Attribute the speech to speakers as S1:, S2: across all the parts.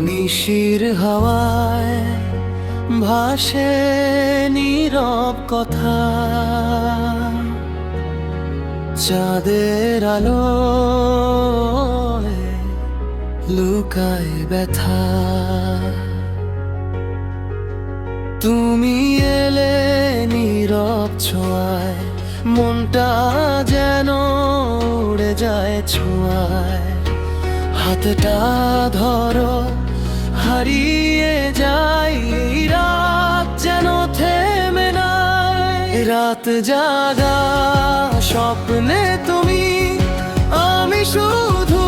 S1: নিশির হাওয়ায় ভাসে নীরব কথা, চাঁদের আলো লুকায় ব্যথা। তুমি এলে নীরব ছোঁয়ায়, মনটা যেন উড়ে যায় ছোঁয়ায়। হাতটা ধরো, হারিয়ে যাই এই রাত যেন থেমে নাই। রাত জাগা স্বপ্নে তুমি, আমি শুধু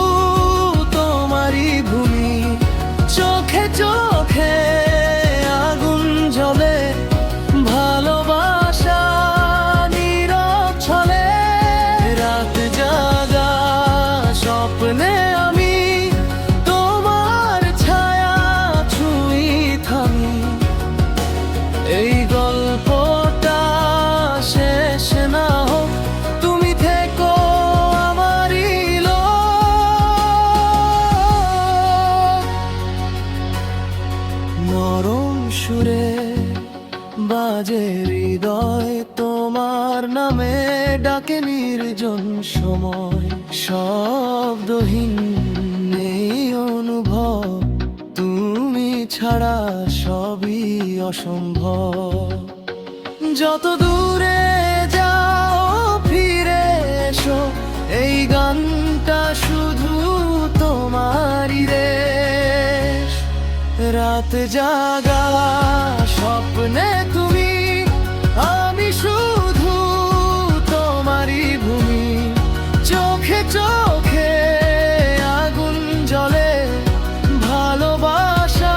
S1: তোমারই ভূমি। চোখে চোখে আগুন জ্বলে, ভালোবাসা নীরব ছলে। রাত জাগা স্বপ্নে আমি তোমার ছায়া ছুঁই থামি। এই গল্পটা শেষ না হোক, তুমি থেকো আমারই লোক। নরম সুরে বাজে হৃদয় তোমার নামে, ডাকে নির্জন সময়। শব্দহীন এই অনুভব, তুমি ছাড়া সবই অসম্ভব। যত দূরে যাও ফিরে এসো, এই গানটা শুধু তোমারই দেশ। রাত জাগা স্বপ্নে তুমি, আমি শুধু তোমারই ভূমি। চোখে চোখে আগুন জ্বলে, ভালোবাসা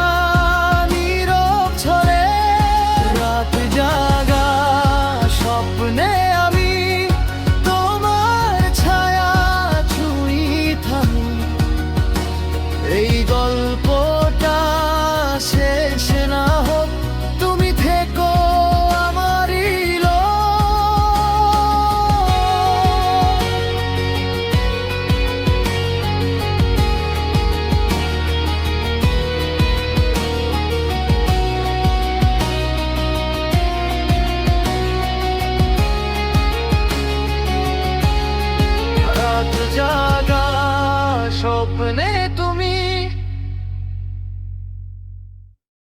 S1: নীরব ছলে। রাত জাগা স্বপ্নে আমি তোমার ছায়া ছুঁই থামি। এই গল্পটা শেষ না হোক, তুমি থেকো আমারই লোক। রাত জাগা স্বপ্নে তুমি।